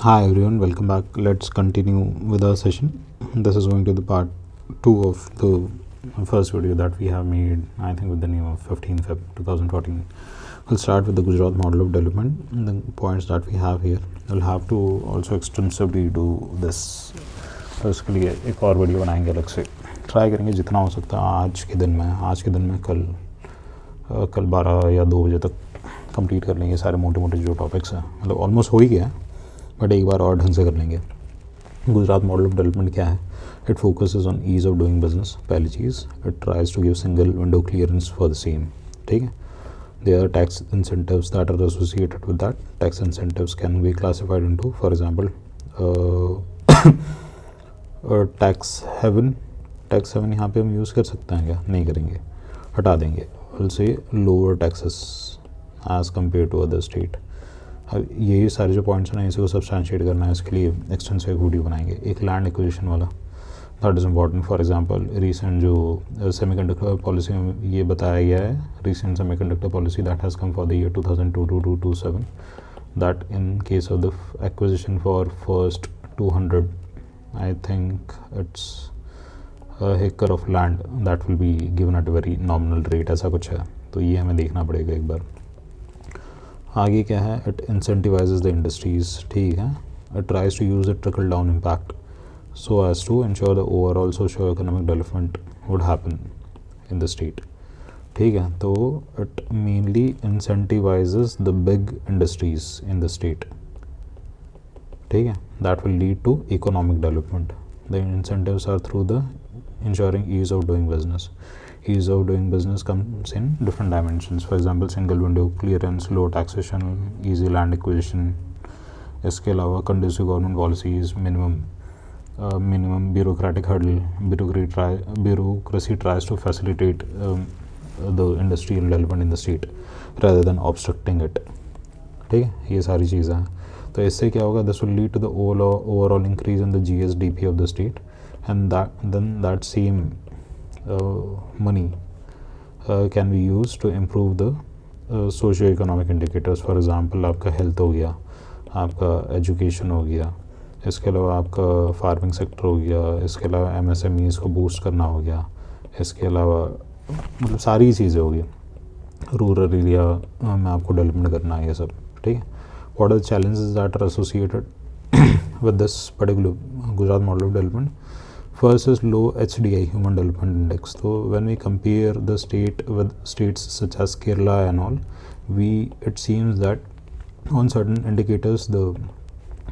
Hi everyone, welcome back. Let's continue with our session. This is going to the part 2 of the first video that we have made, I think with the name of 15 Feb 2014. We'll start with the Gujarat model of development and the points that we have here. We'll have to also extensively do this. तो इसके लिए एक और video बनाएंगे अलग से, try करेंगे जितना हो सकता है आज के दिन में कल 12 या 2 बजे तक कंप्लीट कर लेंगे सारे मोटे मोटे जो टॉपिक्स हैं. मतलब ऑलमोस्ट हो ही गया है, बट एक बार और ढंग से कर लेंगे. गुजरात मॉडल ऑफ डेवलपमेंट क्या है? It focuses on ease of doing business. पहली चीज़, it tries to give single window clearance for the same. ठीक है. There are tax incentives that are associated with that. Tax incentives can be classified into, for example, tax haven यहाँ पे हम use कर सकते हैं क्या? नहीं करेंगे, हटा देंगे. विल से lower taxes as compared to other state. अब यही सारे जो पॉइंट्स हैं ना, इसी को सब्सटेंशिएट करना है. इसके लिए एक्सटेंसिव एक वीडियो बनाएंगे. एक लैंड एक्विजिशन वाला, that is important. For example, recent जो सेमीकंडक्टर पॉलिसी में ये बताया गया है, recent semiconductor policy that has come for the year 2002 to 2027, that in case of the acquisition for first 200, I think it's acre of land, that will be given at a very nominal rate. ऐसा कुछ है, तो ये हमें देखना पड़ेगा एक बार. आगे क्या है? It incentivises the industries. ठीक है. It tries to use the trickle down impact so as to ensure the overall socio economic development would happen in the state. ठीक है. तो it mainly incentivises the big industries in the state. ठीक है. That will lead to economic development. The incentives are through the ensuring ease of doing business. Ease of doing business comes in different dimensions. For example, single window clearance, low taxation, easy land acquisition. इसके अलावा conducive government policies, minimum bureaucratic hurdle. Bureaucracy tries to facilitate the industrial development in the state rather than obstructing it. ठीक है. ये सारी चीज़ें हैं. तो इससे क्या होगा? This will lead to the overall increase in the GSDP of the state. And that same money can be used to improve the socio-economic indicators. For example, आपका हेल्थ हो गया, आपका एजुकेशन हो गया, इसके अलावा आपका फार्मिंग सेक्टर हो गया, इसके अलावा MSMEs को बूस्ट करना हो गया, इसके अलावा मतलब सारी चीज़ें हो गई. रूरल एरिया में आपको डेवलपमेंट करना है, ये सब. ठीक है. What are the challenges that are associated with this particular Gujarat model of development? First is low HDI, Human Development Index. So when we compare the state with states such as Kerala and all, it seems that on certain indicators the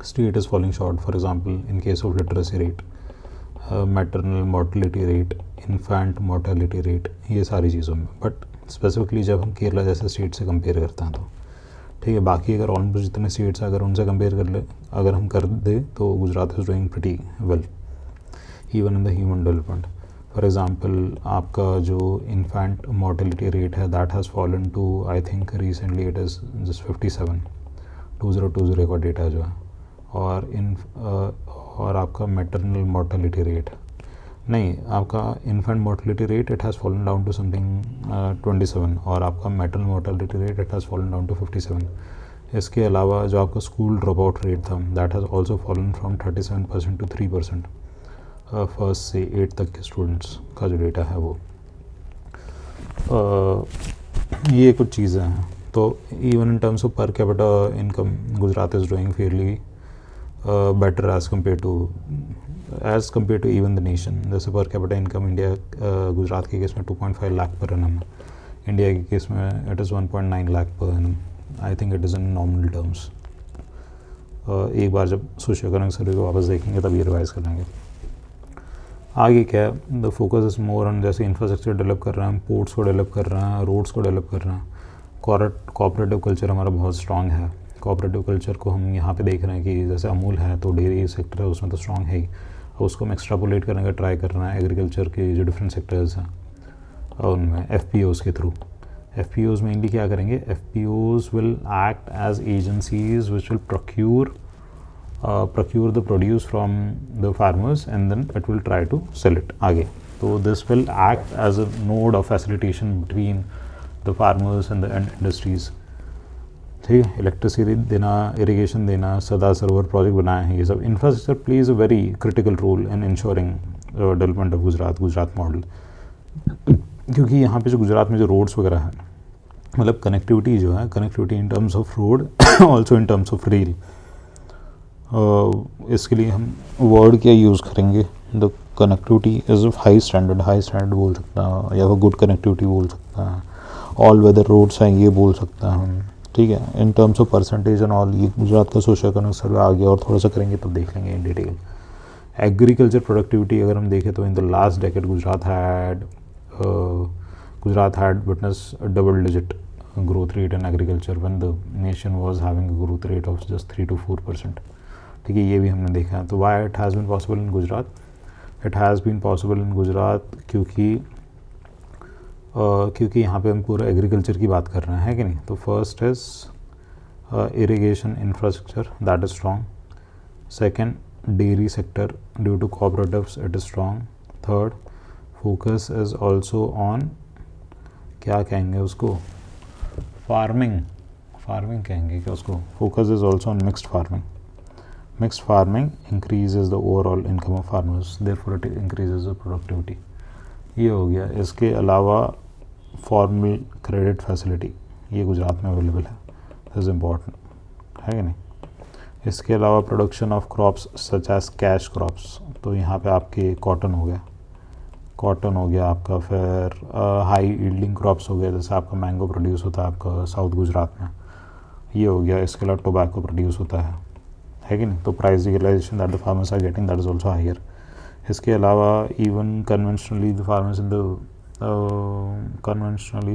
state is falling short. For example, in case of literacy rate, maternal mortality rate, infant mortality rate, ये सारी चीज़ों में. But specifically जब हम केरला जैसे state से compare करते हैं तो ठीक है. बाकी अगर ऑलमोस्ट जितने स्टेट्स हैं, अगर उनसे कंपेयर अगर हम कर दें तो Gujarat is doing pretty well even in the human development. For example, आपका जो infant mortality rate है, that has fallen to, I think recently it is just 57, 2020 का डेटा जो है. और आपका maternal mortality rate नहीं, आपका infant mortality rate it has fallen down to something 27, और आपका maternal mortality rate it has fallen down to 57. इसके अलावा जो आपका स्कूल ड्रॉप आउट रेट था, that has also fallen from 37% to 3%. First से 8 तक के स्टूडेंट्स का जो डेटा है वो. ये कुछ चीज़ें हैं. तो even in terms of per capita income, Gujarat is doing fairly better as compared to even the nation. जैसे per capita income India, Gujarat के केस में 2.5 लाख पर एनम है. इंडिया के केस में it is 1.9 lakh per annum. I think it is in nominal terms. एक बार जब socio economic survey को वापस देखेंगे तब ये रिवाइज कर लेंगे. आगे क्या है? The focus is more on, जैसे इंफ्रास्ट्रक्चर डेवलप कर रहे हैं, पोर्ट्स को डेवलप कर रहे हैं, रोड्स को डेवलप कर रहे हैं. कोऑपरेटिव कल्चर हमारा बहुत स्ट्रॉन्ग है. कोऑपरेटिव कल्चर को हम यहाँ पे देख रहे हैं कि जैसे अमूल है तो डेयरी सेक्टर है, उसमें तो स्ट्रॉन्ग है ही. और उसको हम एक्स्ट्रापोलेट करने का ट्राई कर रहे हैं एग्रीकल्चर के जो डिफरेंट सेक्टर्स हैं उनमें FPOs के थ्रू. FPOs मेनली क्या करेंगे? FPOs will act as agencies which will procure the produce from the farmers and then it will try to sell it आगे. So this will act as a node of facilitation between the farmers and the industries. ठीक है, electricity देना, irrigation देना, सदा सरोवर project बनाए हैं, ये सब infrastructure plays a very critical role in ensuring development of Gujarat model. क्योंकि यहाँ पे जो गुजरात में जो रोड्स वगैरह हैं, मतलब कनेक्टिविटी जो है, connectivity in terms of road also in terms of rail, इसके लिए हम वर्ड क्या यूज़ करेंगे, the connectivity is of high standard बोल सकता है, या फिर गुड कनेक्टिविटी बोल सकता है, ऑल वेदर रोड्स हैं ये बोल सकता है हम, ठीक है। इन terms of percentage and all, ये गुजरात का सोशो इकोनॉमिक सर्वे आगे और थोड़ा सा करेंगे तब देख लेंगे इन डिटेल। एग्रीकल्चर प्रोडक्टिविटी अगर हम देखें तो in the last decade Gujarat had witness double digit growth rate in agriculture when the nation was having a growth rate of just 3 to 4%, ठीक है, ये भी हमने देखा है। तो why it has been possible in Gujarat? It has been possible in Gujarat क्योंकि यहाँ पे हम पूरा एग्रीकल्चर की बात कर रहे हैं, है कि नहीं। तो first is irrigation infrastructure, that is strong. Second, dairy sector due to cooperatives, it is strong. Third, focus is also on, क्या कहेंगे उसको, फार्मिंग कहेंगे क्या उसको, focus is also on mixed farming increases the overall income of farmers, therefore it increases the productivity. ये हो गया। इसके अलावा फॉर्मल क्रेडिट फैसिलिटी ये गुजरात में अवेलेबल है, दिस इज़ इम्पॉर्टेंट, है कि नहीं। इसके अलावा production of crops such as cash crops, तो यहाँ पे आपके कॉटन हो गया आपका, फिर हाई यील्डिंग क्रॉप्स हो गया, जैसे आपका मैंगो प्रोड्यूस होता है आपका साउथ गुजरात में, ये हो गया। इसके अलावा टोबैको प्रोड्यूस होता है कि नहीं। तो price realization that the farmers are getting, that is also higher. इसके अलावा even conventionally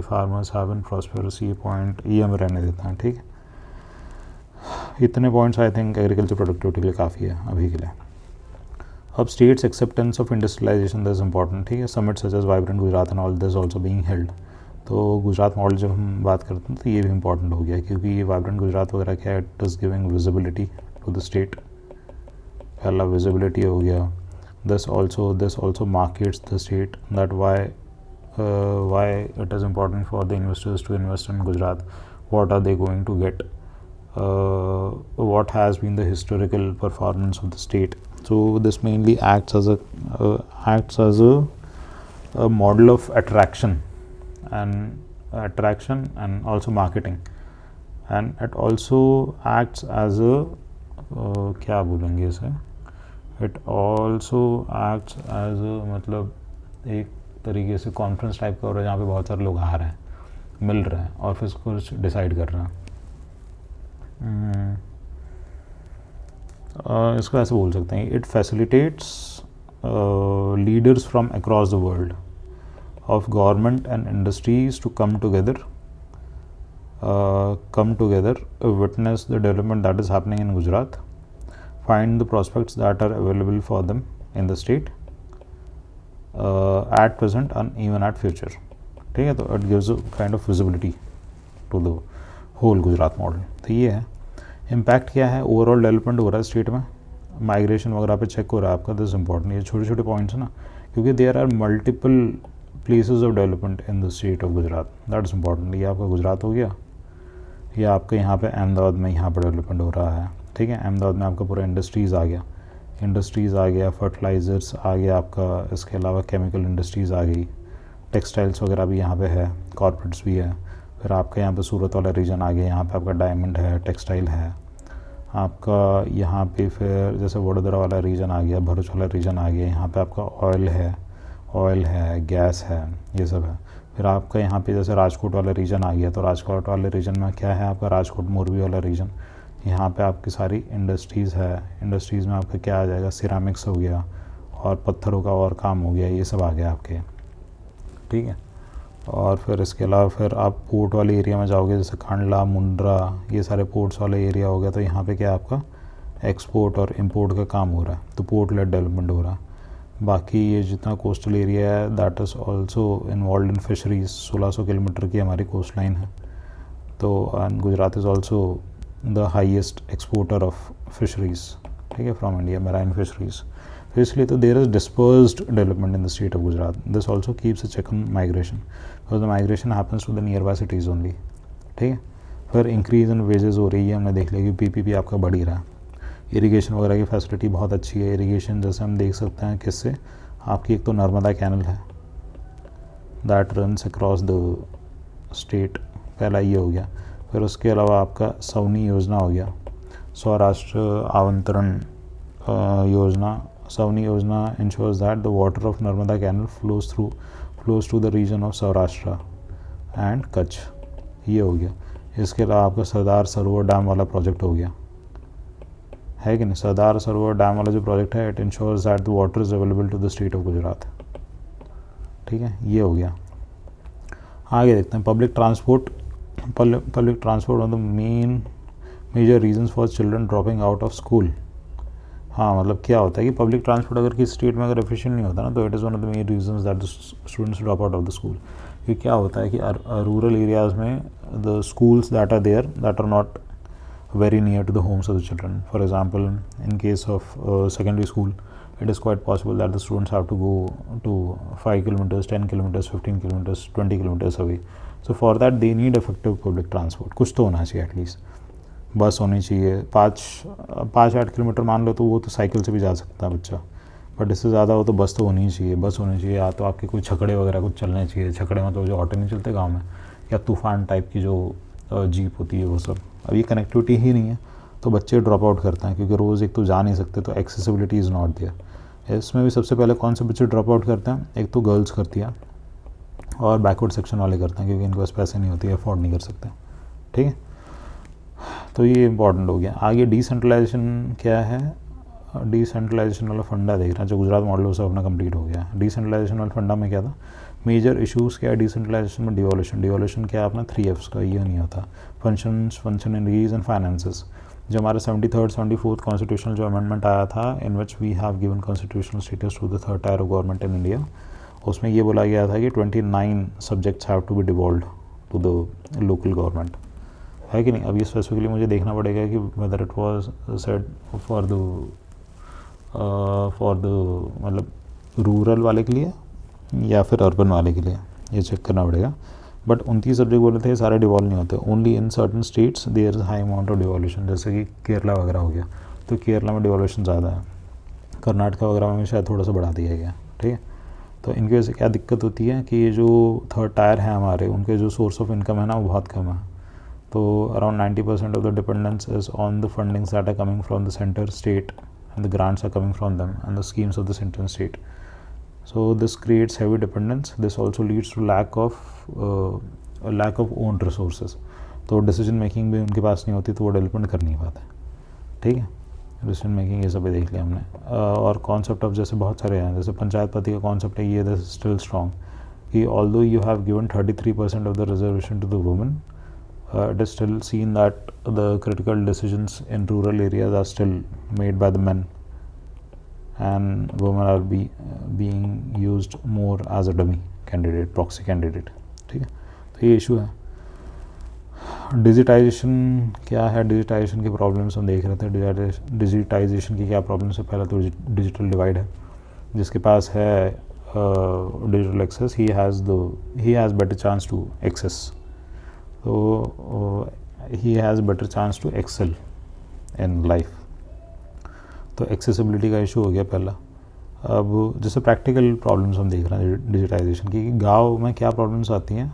farmers have been prosperous, ये पॉइंट ये हमें रहने देता है, ठीक है। इतने points I think agriculture productivity के लिए काफ़ी है अभी के लिए। अब states acceptance of industrialization, that is important, ठीक है। Summit such as vibrant Gujarat and all this also being held. तो गुजरात मॉडल जब हम बात करते हैं तो ये भी इंपॉर्टेंट हो गया, क्योंकि ये वाइब्रेंट गुजरात वगैरह क्या है, it is giving visibility to the state, पहला विजिबिलिटी हो गया। This also markets the state, that why it is important for the investors to invest in Gujarat. What are they going to get? What has been the historical performance of the state? So this mainly acts as a model of attraction and also marketing, and it also acts as a क्या बोलेंगे इसे, it also acts as मतलब एक तरीके से conference type का हो रहा है, जहाँ पे बहुत सारे लोग आ रहे हैं, मिल रहे हैं और फिर कुछ डिसाइड कर रहे हैं। इसको ऐसे बोल सकते हैं, it facilitates leaders from across the world of government and industries to come together witness the development that is happening in Gujarat, find the prospects that are available for them in the state at present and even at future, ठीक है। तो it gives a kind of visibility to the whole Gujarat model। तो ये है impact क्या है, overall development हो रहा है स्टेट में, माइग्रेशन वगैरह पे चेक हो रहा है आपका, दिस इम्पॉर्टेंट। ये छोटे छोटे पॉइंट्स है ना, क्योंकि there are multiple places of development in the state of Gujarat, that is important. ये आपका गुजरात हो गया, ये आपके यहाँ पे अहमदाबाद में यहाँ पर डेवलपमेंट हो रहा है, ठीक है। अहमदाबाद में आपका पूरा इंडस्ट्रीज़ आ गया, फर्टिलाइज़र्स आ गया आपका, इसके अलावा केमिकल इंडस्ट्रीज़ आ गई, टेक्सटाइल्स वगैरह भी यहाँ पे है, कॉर्पोरेट्स भी है। फिर आपका यहाँ पे सूरत वाला रीजन आ गया, यहाँ पे आपका डायमंड है, टेक्सटाइल है आपका, यहाँ पे फिर जैसे वडोदरा वाला रीजन आ गया, भरूच वाला रीजन आ गया, यहाँ पे आपका ऑयल है, गैस है, ये सब है। फिर आपका यहाँ पे जैसे राजकोट वाला रीजन आ गया, तो राजकोट वाले रीजन में क्या है आपका, राजकोट मोरबी वाला रीजन, यहाँ पे आपकी सारी इंडस्ट्रीज़ है। इंडस्ट्रीज़ में आपका क्या आ जाएगा, सिरामिक्स हो गया और पत्थरों का और काम हो गया, ये सब आ गया आपके, ठीक है। और फिर इसके अलावा फिर आप पोर्ट वाले एरिया में जाओगे, जैसे खांडला, मुंद्रा, ये सारे पोर्ट्स वाले एरिया हो गया, तो यहाँ पे क्या आपका एक्सपोर्ट और इम्पोर्ट का काम हो रहा है, तो पोर्ट लेड डेवलपमेंट हो रहा है। बाकी ये जितना कोस्टल एरिया है that is also involve in fisheries, 1600 kilometre की हमारी कोस्ट लाइन है। तो Gujarat is also the highest exporter of fisheries, ठीक है, फ्रॉम इंडिया, मैराइन फिशरीज़। तो इसलिए तो there is dispersed development in the state of Gujarat. This also keeps a check on migration, because the migration happens to the nearby cities only, ठीक है। फिर increase in wages हो रही है, हमने देख लिया कि पीपीपी आपका बढ़ ही रहा है। इरिगेशन वगैरह की फैसिलिटी बहुत अच्छी है। इरिगेशन जैसे हम देख सकते हैं किससे, आपकी एक तो नर्मदा कैनल है that runs across the state, पहला ये हो गया। फिर उसके अलावा आपका सवनी योजना हो गया, सौराष्ट्र आवंतरण योजना। सवनी योजना ensures that the water of Narmada canal flows to the region of Saurashtra and Kutch, ये हो गया। इसके अलावा आपका सरदार सरोवर डैम वाला प्रोजेक्ट हो गया, है कि नहीं। सरदार सरोवर डैम वाला जो प्रोजेक्ट है, it ensures that the water is available to the state of Gujarat, ठीक है, ये हो गया। आगे देखते हैं public transport. Public transport of the major reasons for children dropping out of school. हाँ, मतलब क्या होता है कि पब्लिक ट्रांसपोर्ट अगर किसी स्टेट में अगर एफिशिएंट नहीं होता ना, तो it is one of the main reasons that the students drop out of the school. कि क्या होता है कि रूरल एरियाज़ में the schools that are there that are not very near to the homes of the children. For example, in case of secondary school, it is quite possible that the students have to go to 5 kilometers, 10 kilometers, 15 kilometers, 20 kilometers away. So for that they need effective public transport. कुछ तो होना चाहिए at least, बस होनी चाहिए। 5-8 kilometre मान लो तो वो तो साइकिल से भी जा सकता है बच्चा, बट इससे ज़्यादा हो तो बस तो होनी ही चाहिए। बस होनी चाहिए, या तो आपके कोई छकड़े वगैरह कुछ चलने चाहिए। छकड़े में तो जो ऑटो नहीं चलते गाँव में, या तूफान टाइप की जो जीप होती है वो सब। अब ये कनेक्टिविटी ही नहीं है तो बच्चे ड्रॉप आउट करते हैं, क्योंकि रोज़ एक तो जा नहीं सकते, तो एक्सेसिबिलिटी इज़ नॉट देयर। इसमें भी सबसे पहले कौन से बच्चे ड्रॉप आउट करते हैं, एक तो गर्ल्स करती है और बैकवर्ड सेक्शन वाले करते हैं, क्योंकि इनके पास पैसे नहीं होते, अफोर्ड नहीं कर सकते, ठीक है। तो ये इंपॉर्टेंट हो गया। आगे डिसेंट्रलाइजेशन क्या है, डिसेंट्रलाइजेशन वाला फंडा देख रहे हैं, जो गुजरात मॉडल से अपना कंप्लीट हो गया। डिसेंट्रलाइजेशन वाला फंडा में क्या था, मेजर इश्यूज़ क्या है डिसेंट्रलाइजेशन में, डिवोल्यूशन क्या है अपना 3Fs का, ये नहीं होता। फंक्शनरीज एंड फाइनेंसेस, जो हमारे 73rd 74th कॉन्स्टिट्यूशनल जो अमेंडमेंट आया था, in which we have given constitutional status to the third tier of government in India, उसमें ये बोला गया था कि 29 subjects have to be devolved to the local government, है कि नहीं। अब ये स्पेसिफिकली मुझे देखना पड़ेगा कि whether it was said for the मतलब रूरल वाले के लिए या फिर अर्बन वाले के लिए, ये चेक करना पड़ेगा। बट 29 सब्जेक्ट बोले थे, सारे डिवॉल्व नहीं होते, only in certain states there is high amount of devolution, जैसे कि केरला वगैरह हो गया, तो केरला में डिवॉल्यूशन ज़्यादा है। कर्नाटका वगैरह में शायद थोड़ा सा बढ़ा दिया गया, ठीक है। तो इनकी वजह से क्या दिक्कत होती है कि ये जो थर्ड टायर हैं हमारे, उनके जो सोर्स ऑफ इनकम है ना, वो बहुत कम है। तो around 90% of the dependence is on the fundings that are coming from the centre state and the grants are coming from them and the schemes of the centre state. So this creates heavy dependence. This also leads to lack of own resources. तो decision making भी उनके पास नहीं होती, तो वो development कर नहीं पाते, ठीक है। डिसीजन मेकिंग ये सब भी देख लिया हमने। और कॉन्सेप्ट ऑफ जैसे बहुत सारे हैं, जैसे पंचायत पति का कॉन्सेप्ट है, ये दिस स्टिल स्ट्रॉन्ग कि although you have given 33% of the reservation to the women, it is still seen that the critical decisions in rural areas are still made by the men and women are being used more as a dummy candidate, proxy candidate, ठीक है। तो ये issue है। Digitisation क्या है, digitisation की problems हम देख रहे थे। डिजिटाइजेशन की क्या प्रॉब्लम्स है, पहला तो डिजिटल डिवाइड है। जिसके पास है digital access, he has better chance to access, तो he has better chance to excel in life. तो एक्सेसिबिलिटी का इशू हो गया पहला। अब जैसे प्रैक्टिकल प्रॉब्लम्स हम देख रहे हैं डिजिटाइजेशन की, गांव में क्या प्रॉब्लम्स आती हैं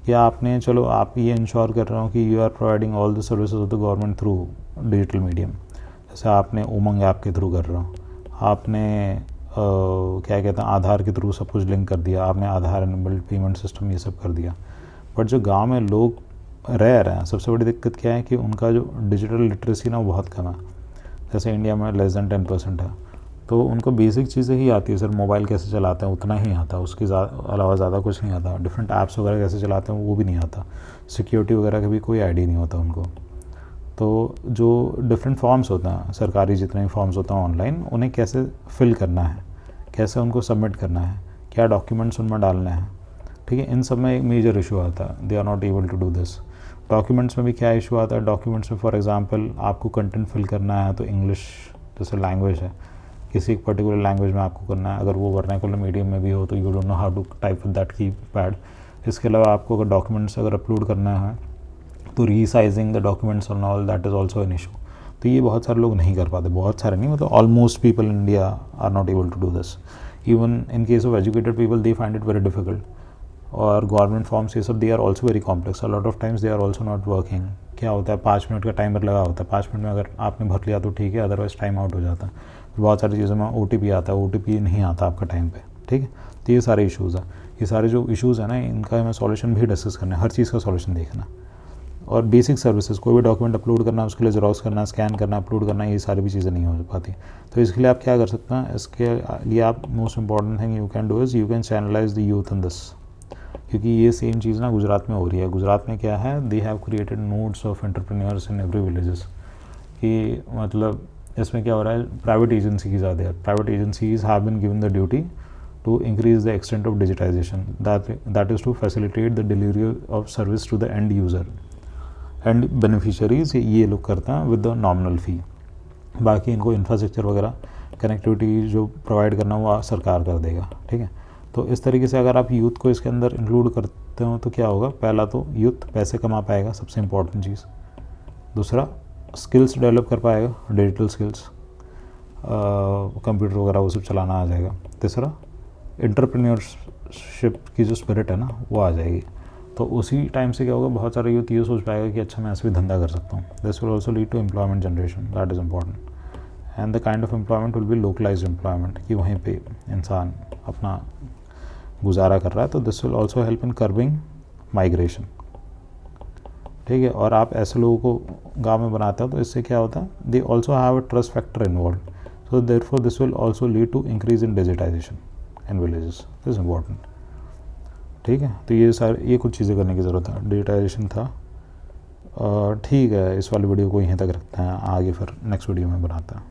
कि आपने, चलो आप ये इंश्योर कर रहे हो कि you are providing all the services of the government through digital medium. जैसे आपने उमंग ऐप के थ्रू कर रहे हो, आपने क्या कहते हैं आधार के थ्रू सब कुछ लिंक कर दिया, आपने आधार एनेबल्ड पेमेंट सिस्टम ये सब कर दिया। बट जो गाँव में लोग रह रहे हैं, सबसे बड़ी दिक्कत क्या है कि उनका जो डिजिटल लिटरेसी ना वो बहुत कम है। जैसे इंडिया में लेस दैन 10% है, तो उनको बेसिक चीज़ें ही आती है, सर मोबाइल कैसे चलाते हैं उतना ही आता, उसके अलावा ज़्यादा कुछ नहीं आता। डिफरेंट ऐप्स वगैरह कैसे चलाते हैं वो भी नहीं आता, सिक्योरिटी वगैरह का भी कोई आइडिया नहीं होता उनको। तो जो डिफरेंट फॉर्म्स होते हैं, सरकारी जितने भी फॉर्म्स होते हैं ऑनलाइन, उन्हें कैसे फिल करना है, कैसे उनको सबमिट करना है, क्या डॉक्यूमेंट्स उनमें डालने हैं, ठीक है, इन सब में एक मेजर इशू आता है। They are not able to do this. Documents में भी क्या इशू आता है, डॉक्यूमेंट्स में फॉर एग्जांपल आपको कंटेंट फिल करना है, तो इंग्लिश जैसे लैंग्वेज है, किसी एक पर्टिकुलर लैंग्वेज में आपको करना है। अगर वो वर्नाकुलर मीडियम में भी हो तो you don't know how to type with that keypad. इसके अलावा आपको अगर डॉक्यूमेंट्स अगर अपलोड करना है तो resizing the documents and all that is also an issue. तो ये बहुत सारे लोग नहीं कर पाते, बहुत सारे नहीं, मतलब almost people in India are not able to do this. Even in case of educated people they find it very difficult. और गवर्नमेंट फॉर्म्स ये सब they are also very complex, a lot of times they are also not working. क्या होता है 5 minute का timer लगा होता है, 5 मिनट में अगर आपने भर लिया तो ठीक है, अदरवाइज टाइम आउट हो जाता है। बहुत सारी चीज़ों में OTP आता है, OTP नहीं आता आपका टाइम पे, ठीक है। तो ये सारे इशूज़ हैं, ये सारे जो इशूज़ हैं ना, इनका हमें सॉल्यूशन भी डिस्कस करना है, हर चीज़ का सॉल्यूशन देखना। और बेसिक सर्विसेज, कोई भी डॉक्यूमेंट अपलोड करना, उसके लिए जेरॉक्स करना, स्कैन करना, अपलोड करना, ये सारी भी चीज़ें नहीं हो पाती। तो इसके लिए आप क्या कर सकते हैं, इसके लिए आप most important thing you can do is you can channelise the youth in this. क्योंकि ये सेम चीज़ ना गुजरात में हो रही है। गुजरात में क्या है, they have created nodes of entrepreneurs in every villages. कि मतलब इसमें क्या हो रहा है, प्राइवेट एजेंसी की ज़्यादा है, private agencies have been given the duty to increase the extent of digitisation, that is to facilitate the delivery of service to the end user and beneficiaries. ये लोग करते हैं विद द नॉमिनल फ़ी। बाकी इनको infrastructure वगैरह connectivity जो provide करना वो सरकार कर देगा, ठीक है। तो इस तरीके से अगर आप यूथ को इसके अंदर इंक्लूड करते हो तो क्या होगा, पहला तो यूथ पैसे कमा पाएगा, सबसे इम्पॉर्टेंट चीज़। दूसरा, स्किल्स डेवलप कर पाएगा, डिजिटल स्किल्स, कंप्यूटर वगैरह वो सब चलाना आ जाएगा। तीसरा, एंटरप्रेन्योरशिप की जो स्पिरिट है ना वो आ जाएगी। तो उसी टाइम से क्या होगा, बहुत सारे यूथ ये सोच पाएगा कि अच्छा मैं ऐसे भी धंधा कर सकता हूँ। This will also lead to employment generation, that is important. And the kind of employment will be localised employment, कि वहीं पे इंसान अपना गुजारा कर रहा है। तो this will also help in curbing migration, ठीक है। और आप ऐसे लोगों को गांव में बनाते हो तो इससे क्या होता है, they also have a trust factor involve, so therefore this will also lead to increase in digitisation in villages, this is important, ठीक है। तो ये कुछ चीज़ें करने की ज़रूरत है। डिजिटाइजेशन था, ठीक है। इस वाली वीडियो को यहीं तक रखते हैं, आगे फिर नेक्स्ट वीडियो में बनाते हैं।